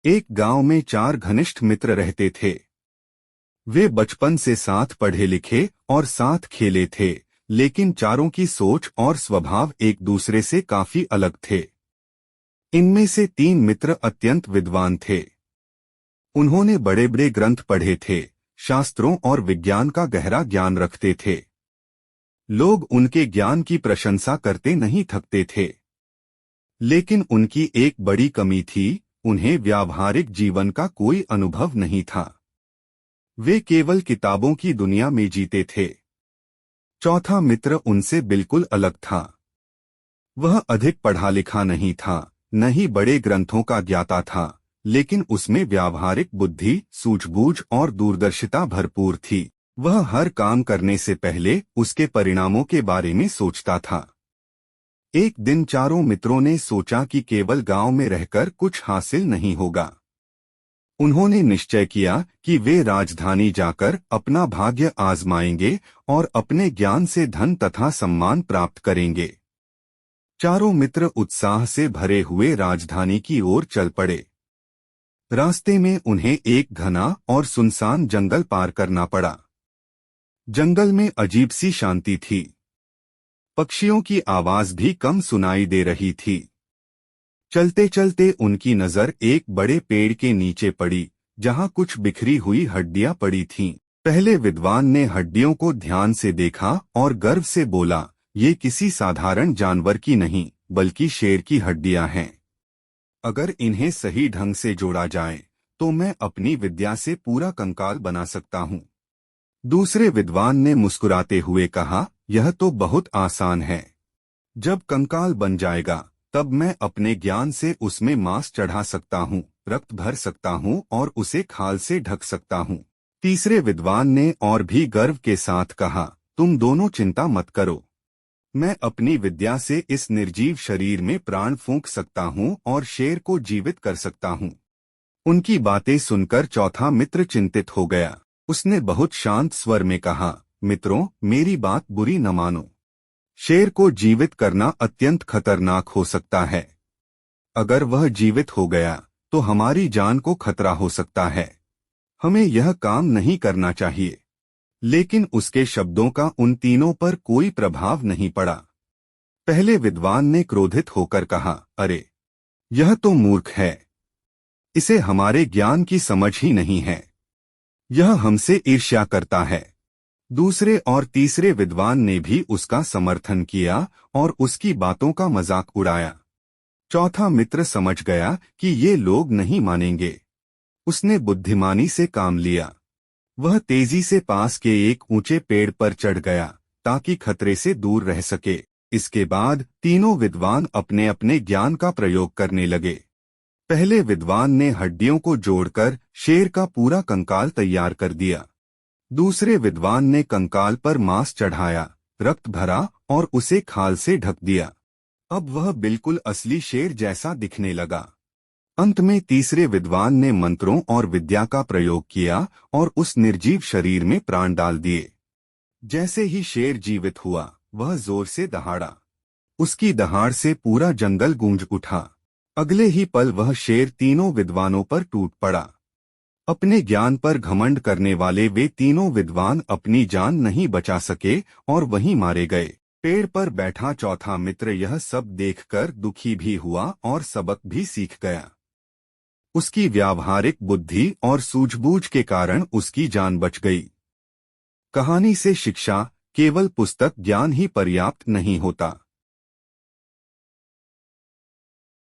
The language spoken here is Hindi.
एक गांव में 4 घनिष्ठ मित्र रहते थे। वे बचपन से साथ पढ़े लिखे और साथ खेले थे, लेकिन चारों की सोच और स्वभाव एक दूसरे से काफी अलग थे। इनमें से 3 मित्र अत्यंत विद्वान थे। उन्होंने बड़े बड़े ग्रंथ पढ़े थे, शास्त्रों और विज्ञान का गहरा ज्ञान रखते थे। लोग उनके ज्ञान की प्रशंसा करते नहीं थकते थे। लेकिन उनकी एक बड़ी कमी थी, उन्हें व्यावहारिक जीवन का कोई अनुभव नहीं था। वे केवल किताबों की दुनिया में जीते थे। चौथा मित्र उनसे बिल्कुल अलग था। वह अधिक पढ़ा लिखा नहीं था, न ही बड़े ग्रंथों का ज्ञाता था, लेकिन उसमें व्यावहारिक बुद्धि, सूझबूझ और दूरदर्शिता भरपूर थी। वह हर काम करने से पहले उसके परिणामों के बारे में सोचता था। एक दिन चारों मित्रों ने सोचा कि केवल गांव में रहकर कुछ हासिल नहीं होगा। उन्होंने निश्चय किया कि वे राजधानी जाकर अपना भाग्य आजमाएंगे और अपने ज्ञान से धन तथा सम्मान प्राप्त करेंगे। चारों मित्र उत्साह से भरे हुए राजधानी की ओर चल पड़े। रास्ते में उन्हें एक घना और सुनसान जंगल पार करना पड़ा। जंगल में अजीब सी शांति थी। पक्षियों की आवाज भी कम सुनाई दे रही थी। चलते चलते उनकी नजर एक बड़े पेड़ के नीचे पड़ी, जहां कुछ बिखरी हुई हड्डियां पड़ी थीं। पहले विद्वान ने हड्डियों को ध्यान से देखा और गर्व से बोला, ये किसी साधारण जानवर की नहीं, बल्कि शेर की हड्डियां हैं। अगर इन्हें सही ढंग से जोड़ा जाए, तो मैं अपनी विद्या से पूरा कंकाल बना सकता हूँ। दूसरे विद्वान ने मुस्कुराते हुए कहा, यह तो बहुत आसान है। जब कंकाल बन जाएगा, तब मैं अपने ज्ञान से उसमें मांस चढ़ा सकता हूँ, रक्त भर सकता हूँ और उसे खाल से ढक सकता हूँ। तीसरे विद्वान ने और भी गर्व के साथ कहा, तुम दोनों चिंता मत करो। मैं अपनी विद्या से इस निर्जीव शरीर में प्राण फूंक सकता हूँ और शेर को जीवित कर सकता हूँ। उनकी बातें सुनकर चौथा मित्र चिंतित हो गया। उसने बहुत शांत स्वर में कहा, मित्रों, मेरी बात बुरी न मानो। शेर को जीवित करना अत्यंत खतरनाक हो सकता है। अगर वह जीवित हो गया, तो हमारी जान को खतरा हो सकता है। हमें यह काम नहीं करना चाहिए। लेकिन उसके शब्दों का उन तीनों पर कोई प्रभाव नहीं पड़ा। पहले विद्वान ने क्रोधित होकर कहा, अरे, यह तो मूर्ख है। इसे हमारे ज्ञान की समझ ही नहीं है। यह हमसे ईर्ष्या करता है। दूसरे और तीसरे विद्वान ने भी उसका समर्थन किया और उसकी बातों का मजाक उड़ाया। चौथा मित्र समझ गया कि ये लोग नहीं मानेंगे। उसने बुद्धिमानी से काम लिया। वह तेजी से पास के एक ऊंचे पेड़ पर चढ़ गया, ताकि खतरे से दूर रह सके। इसके बाद तीनों विद्वान अपने अपने ज्ञान का प्रयोग करने लगे। पहले विद्वान ने हड्डियों को जोड़कर शेर का पूरा कंकाल तैयार कर दिया। दूसरे विद्वान ने कंकाल पर मांस चढ़ाया, रक्त भरा और उसे खाल से ढक दिया। अब वह बिल्कुल असली शेर जैसा दिखने लगा। अंत में तीसरे विद्वान ने मंत्रों और विद्या का प्रयोग किया और उस निर्जीव शरीर में प्राण डाल दिए। जैसे ही शेर जीवित हुआ, वह जोर से दहाड़ा। उसकी दहाड़ से पूरा जंगल गूंज उठा। अगले ही पल वह शेर तीनों विद्वानों पर टूट पड़ा। अपने ज्ञान पर घमंड करने वाले वे तीनों विद्वान अपनी जान नहीं बचा सके और वहीं मारे गए। पेड़ पर बैठा चौथा मित्र यह सब देखकर दुखी भी हुआ और सबक भी सीख गया। उसकी व्यावहारिक बुद्धि और सूझबूझ के कारण उसकी जान बच गई। कहानी से शिक्षा, केवल पुस्तक ज्ञान ही पर्याप्त नहीं होता।